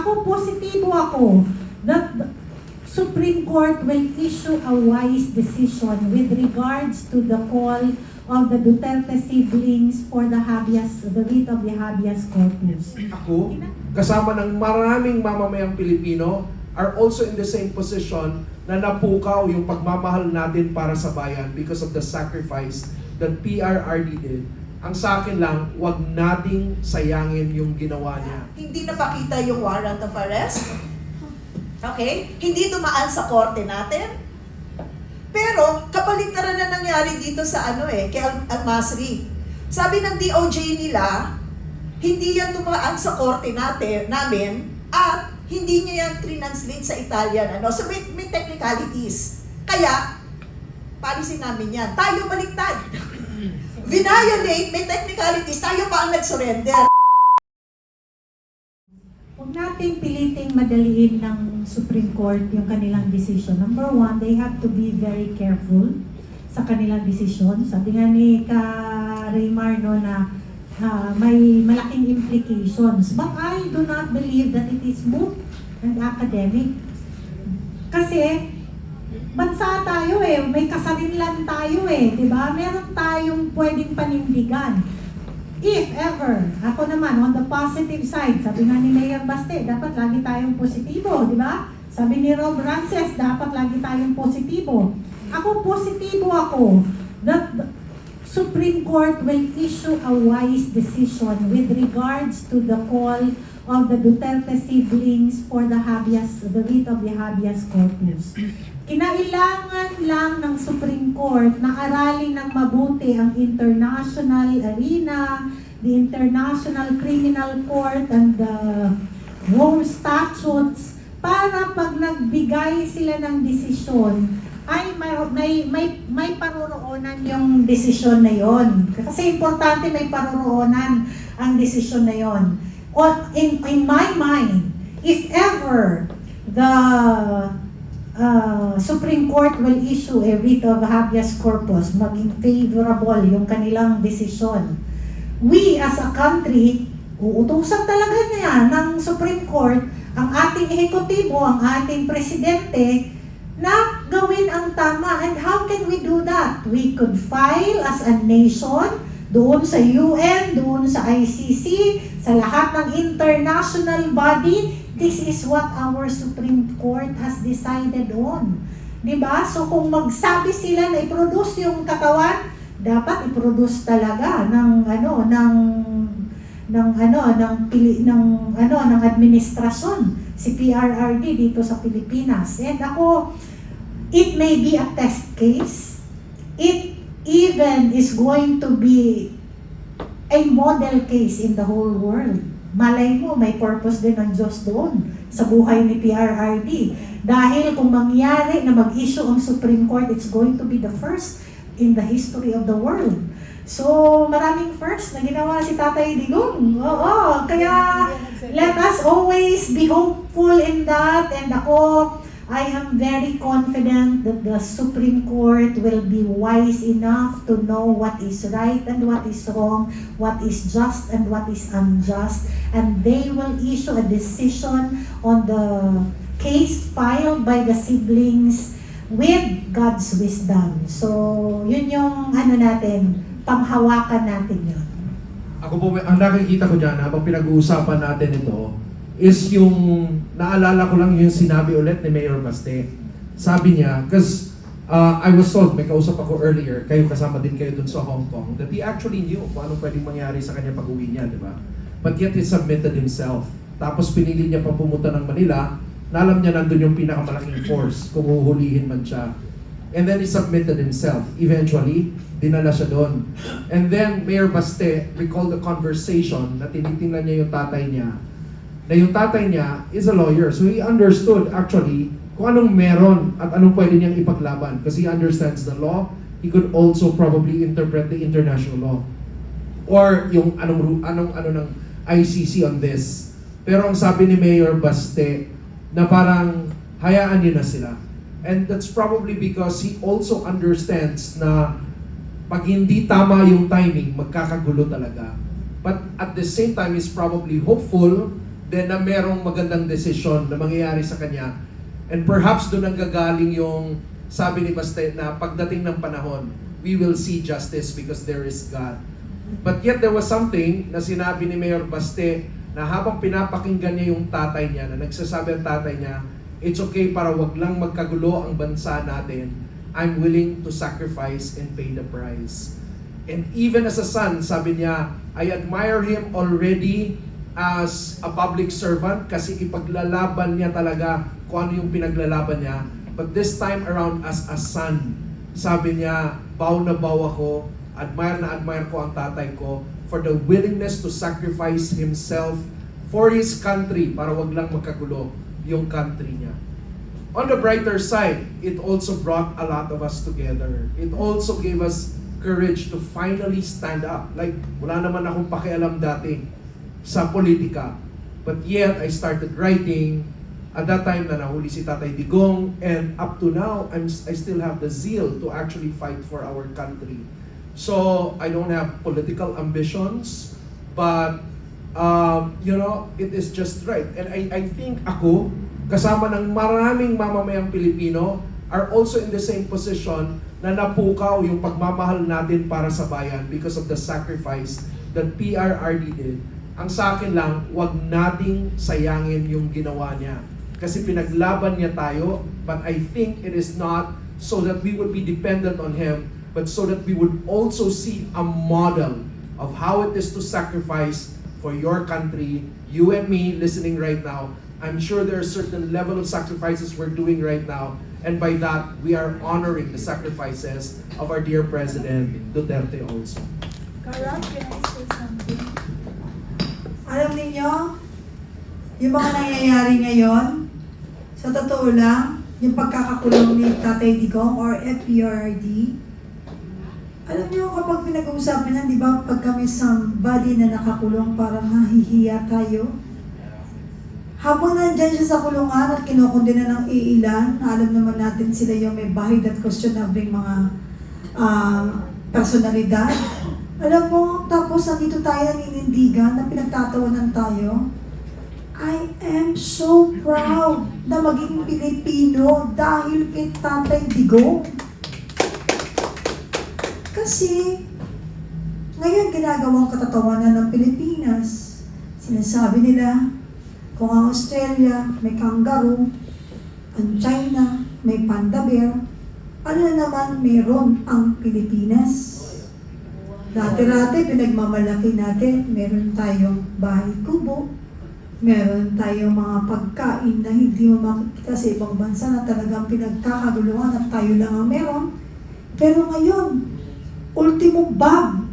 Ako, positibo ako that the Supreme Court will issue a wise decision with regards to the call of the Duterte siblings for the writ of the habeas corpus. Ako, kasama ng maraming mamamayang Pilipino, are also in the same position na napukaw yung pagmamahal natin para sa bayan because of the sacrifice that PRRD did. Ang sa akin lang, wag nating sayangin yung ginawa niya. Hindi napakita yung warrant of arrest. Okay? Hindi dumaan sa korte natin. Pero, kapaligtaran na nangyari dito sa kay Al-Masri. Sabi ng DOJ nila, hindi yan dumaan sa korte namin, at hindi niya yan translate sa Italian. So, may technicalities. Kaya, policy namin yan. Tayo baliktad. Violate, may technicalities. Tayo pa ang nag-surrender. Huwag nating piliting madaliin ng Supreme Court yung kanilang decision. Number one, they have to be very careful sa kanilang decision. Sabi nga ni Raymar na may malaking implications. But I do not believe that it is moot and academic. Kasi, bansa tayo may kasarinlan tayo di ba? Meron tayong pwedeng panindigan. If ever, ako naman, on the positive side, sabi nga ni Mayor Baste, dapat lagi tayong positibo, di ba? Sabi ni Rob Rances, dapat lagi tayong positibo. Ako, positibo ako that the Supreme Court will issue a wise decision with regards to the call of the Duterte siblings for the writ of the habeas corpus. Kinailangan lang ng Supreme Court na aralin ng mabuti ang international arena, the International Criminal Court, and the Rome Statutes para pag nagbigay sila ng desisyon ay may paruroonan yung desisyon na yon. Kasi importante may paruroonan ang desisyon na yon. In my mind, if ever the Supreme Court will issue a writ of habeas corpus, maging favorable yung kanilang desisyon, we as a country, uutusan talaga niya ng Supreme Court ang ating ehekutibo, ang ating presidente, na gawin ang tama. And how can we do that? We could file as a nation, doon sa UN, doon sa ICC, sa lahat ng international body. This is what our Supreme Court has decided on. Diba? So kung magsabi sila na i-produce yung katawan, dapat i-produce talaga ng administrasyon si PRRD dito sa Pilipinas. And ako, it may be a test case. It even is going to be a model case in the whole world. Malay mo, may purpose din ng Diyos doon sa buhay ni PRRD. Dahil kung mangyari na mag-issue ang Supreme Court, it's going to be the first in the history of the world. So, maraming first na ginawa si Tatay Digong. Oo, kaya let us always be hopeful in that. And ako, I am very confident that the Supreme Court will be wise enough to know what is right and what is wrong, what is just and what is unjust, and they will issue a decision on the case filed by the siblings with God's wisdom. So, yun yung natin, panghawakan natin yun. Ako po, ang nakikita ko dyan, habang pinag-uusapan natin ito, is yung, naalala ko lang yung sinabi ulit ni Mayor Baste. Sabi niya, because I was told, may kausap ako earlier, kayo kasama din kayo dun sa Hong Kong, that he actually knew kung anong pwedeng mangyari sa kanya pag-uwi niya, di ba? But yet he submitted himself. Tapos pinili niya pa pumunta ng Manila, na alam niya nandun yung pinakamalaking force, kung uhulihin man siya. And then he submitted himself. Eventually, dinala siya doon. And then, Mayor Baste recalled the conversation na tinitingnan niya yung tatay niya, na yung tatay niya is a lawyer. So he understood actually kung anong meron at anong pwede niyang ipaglaban. Because he understands the law, he could also probably interpret the international law. Or yung anong ng ICC on this. Pero ang sabi ni Mayor Baste, na parang hayaan niyo na sila. And that's probably because he also understands na pag hindi tama yung timing, magkakagulo talaga. But at the same time, he's probably hopeful then na merong magandang desisyon na mangyayari sa kanya. And perhaps doon ang gagaling yung sabi ni Baste na pagdating ng panahon, we will see justice because there is God. But yet there was something na sinabi ni Mayor Baste na habang pinapakinggan niya yung tatay niya, na nagsasabi ang tatay niya, it's okay para wag lang magkagulo ang bansa natin. I'm willing to sacrifice and pay the price. And even as a son, sabi niya, I admire him already as a public servant kasi ipaglalaban niya talaga kung ano yung pinaglalaban niya. But this time around as a son, sabi niya, bow na bow ako, admire na admire ko ang tatay ko for the willingness to sacrifice himself for his country para wag lang magkagulo yung country niya. On the brighter side, it also brought a lot of us together. It also gave us courage to finally stand up. Like, wala naman akong pakialam dati sa politika. But yet, I started writing. At that time na nahuli si Tatay Digong, and up to now, I still have the zeal to actually fight for our country. So, I don't have political ambitions, but, it is just right. And I think ako, kasama ng maraming mamamayang Pilipino, are also in the same position na napukaw yung pagmamahal natin para sa bayan because of the sacrifice that PRRD did. Ang sa akin lang, wag nating sayangin yung ginawa niya. Kasi pinaglaban niya tayo, but I think it is not so that we would be dependent on him, but so that we would also see a model of how it is to sacrifice for your country, you and me listening right now. I'm sure there are certain level of sacrifices we're doing right now, and by that, we are honoring the sacrifices of our dear President Duterte also. Carol, can I say something? Alam niyo, yung mga nangyayari ngayon, sa totoo lang, yung pagkakakulong ni Tatay Digong or FPRD, alam niyo kapag pinag-uusapan yan, di ba, pag kami somebody na nakakulong, parang nahihiya tayo. Habang nandyan siya sa kulungan at kinukundina ng iilan, alam naman natin sila yung may bahid at questionable mga personalidad. Alam mo, tapos nandito tayo naninindigan na pinagtatawanan tayo. I am so proud na maging Pilipino dahil kay Tatay Digong. Kasi, ngayon ginagawang katatawanan ng Pilipinas. Sinasabi nila, kung ang Australia may kangaroo, ang China may panda bear, ano na naman meron ang Pilipinas? Dati-dati pinagmamalaki natin, meron tayong bahay kubo, meron tayong mga pagkain na hindi mo makikita sa ibang bansa na talagang pinagkakaguluhan at tayo lang ang meron. Pero ngayon, ultimo bag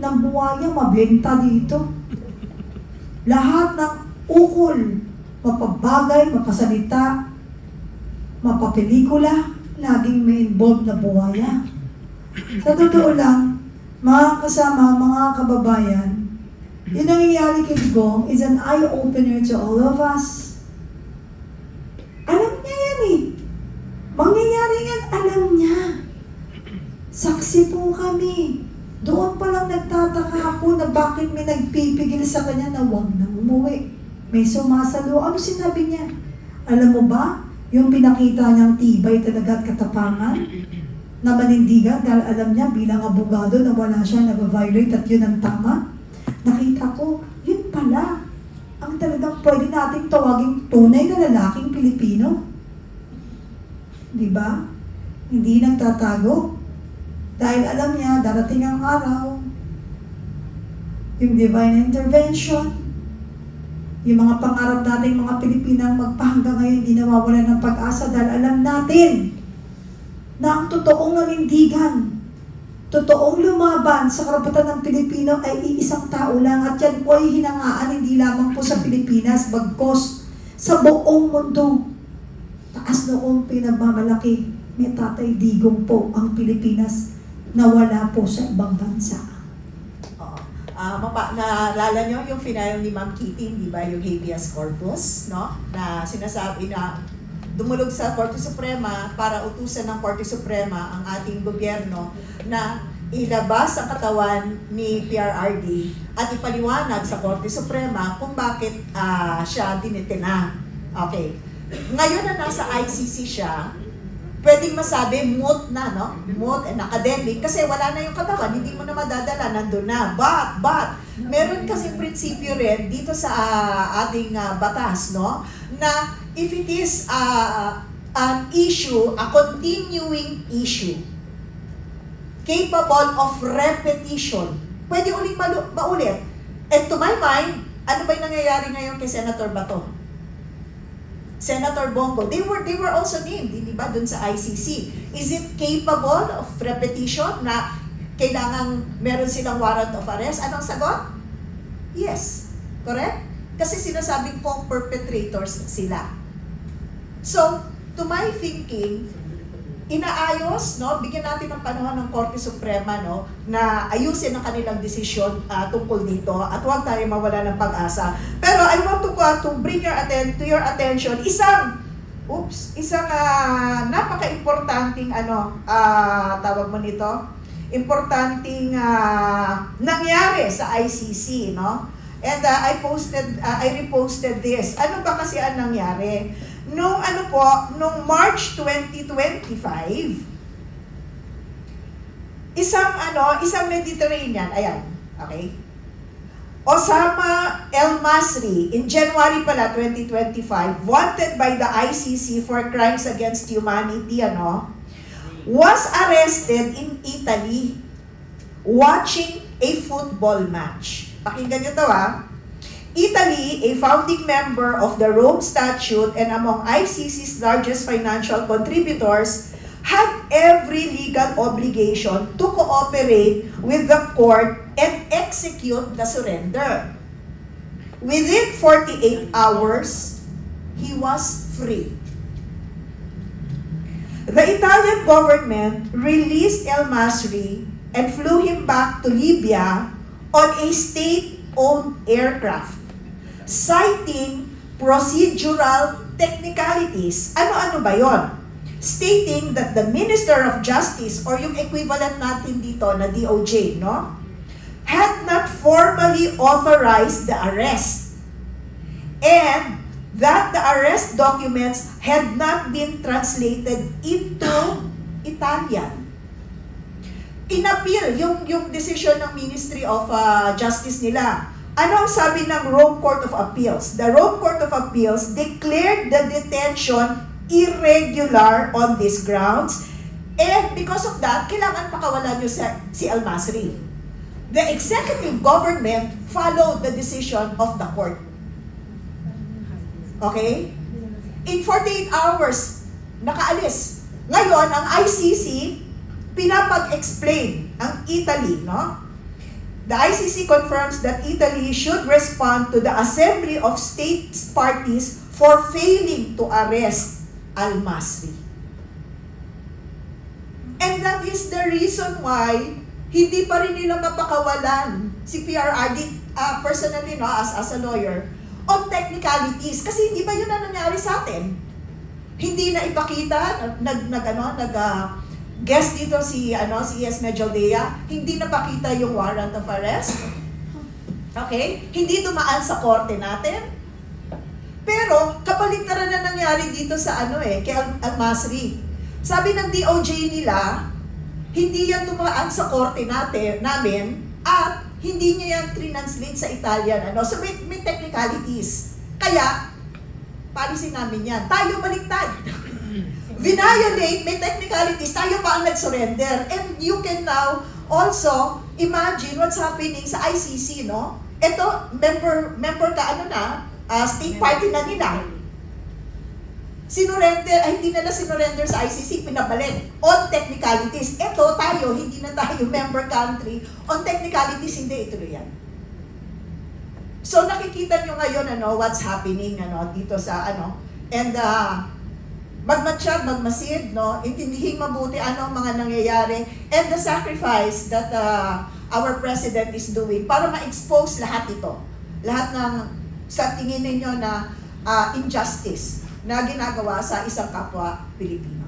ng buwaya mabenta dito. Lahat ng ukol, mapabagay, mapasalita, mapapelikula, laging may involved na buwaya. Sa totoo lang, mga kasama, mga kababayan, yung nangyayari kay Digong is an eye-opener to all of us. Alam niya yan eh. Mangyayari yan, alam niya. Saksi po kami. Doon pa lang nagtataka ako na bakit may nagpipigil sa kanya na huwag nang umuwi. May sumasalo. Ano sinabi niya? Alam mo ba, yung pinakita niyang tibay talaga at katapangan na manindigan dahil alam niya bilang abogado na wala siya nag-violate at yun ang tama. Nakita ko, yun pala ang talagang pwede nating tawaging tunay na lalaking Pilipino. Diba? Hindi nagtatago. Dahil alam niya, darating ang araw, yung divine intervention, yung mga pangarap nating mga Pilipinang magpahanggang ngayon hindi nawawalan ng pag-asa dahil alam natin na ang totoong nanindigan, totoong lumaban sa karapatan ng Pilipino ay iisang tao lang at yan po ay hinangaan hindi lamang po sa Pilipinas bagkos sa buong mundo. Taas noong pinagmamalaki ni Tatay Digong po ang Pilipinas na wala po sa ibang bansa. Naalala nyo yung final ni Ma'am Kitty, di ba, yung habeas corpus, no? Na sinasabi na dumulog sa Korte Suprema para utusan ng Korte Suprema ang ating gobyerno na ilabas ang katawan ni PRRD at ipaliwanag sa Korte Suprema kung bakit siya dinitena. Okay. Ngayon na nasa ICC siya, pwedeng masabi moot na, no? Moot and academic kasi wala na yung katawan, hindi mo na madadala, nandun na. But, meron kasi prinsipyo rin dito sa ating batas, no? Na if it is an issue, a continuing issue, capable of repetition, pwede uling maulit. And to my mind, ano ba yung nangyayari ngayon kay Senator Bato? Senator Bongo, they were also named, di ba, dun sa ICC. Is it capable of repetition na kailangang meron silang warrant of arrest? Anong sagot? Yes. Correct? Kasi sinasabing kong perpetrators sila. So, to my thinking, inaayos, no, bigyan natin ng panahon ng Korte Suprema, no, na ayusin ang kanilang desisyon tungkol dito at huwag tayo mawala ng pag-asa. Pero I want to bring to your attention isang napaka-importanting tawag mo nito, importanting nangyari sa ICC, no? And I reposted this. Ano ba kasi ang nangyari? Nung March 2025, isang Mediterranean, ayan, okay? Osama El Masri, in January pala 2025, wanted by the ICC for crimes against humanity, was arrested in Italy watching a football match. Pakinggan nyo to, Italy, a founding member of the Rome Statute and among ICC's largest financial contributors, had every legal obligation to cooperate with the court and execute the surrender. Within 48 hours, he was free. The Italian government released El Masri and flew him back to Libya on a state-owned aircraft, citing procedural technicalities. Ano-ano ba yon? Stating that the Minister of Justice, or yung equivalent natin dito na DOJ, no, had not formally authorized the arrest, and that the arrest documents had not been translated into Italian. Inappeal yung decision ng Ministry of Justice nila. Ano ang sabi ng Rome Court of Appeals? The Rome Court of Appeals declared the detention irregular on these grounds, and because of that, kailangan pakawalan nyo si El Masri. The executive government followed the decision of the court. Okay? In 48 hours, nakaalis. Ngayon, ang ICC, pinapag-explain ang Italy, no? The ICC confirms that Italy should respond to the Assembly of States Parties for failing to arrest Al Masri. And that is the reason why hindi pa rin nila mapakawalan si PRRD, personally, no, as a lawyer, on technicalities. Kasi hindi ba yun ang nangyari sa atin? Hindi na ipakita, guest dito si ES Medjaldea, hindi napakita yung warrant of arrest. Okay? Hindi dumaan sa korte natin. Pero, kapaligtaran na nangyari dito sa kay Al Masri. Sabi ng DOJ nila, hindi yan dumaan sa korte namin, at hindi niya yan translate sa Italian. So, may technicalities. Kaya, policy namin yan. Tayo baliktad. Violate, may technicalities, tayo pa ang nag-surrender. And you can now also imagine what's happening sa ICC, no? Ito, member ka, state party na nila. Hindi nila sinurrender sa ICC, pinabalik. On technicalities. Ito, tayo, hindi na tayo member country. On technicalities, hindi ito yan. So, nakikita nyo ngayon, what's happening, dito sa, and, magmatsyag, magmasid, no? Intindihin mabuti ang mga nangyayari, and the sacrifice that our President is doing para ma-expose lahat ito. Lahat ng sa tingin ninyo na injustice na ginagawa sa isang kapwa Pilipino.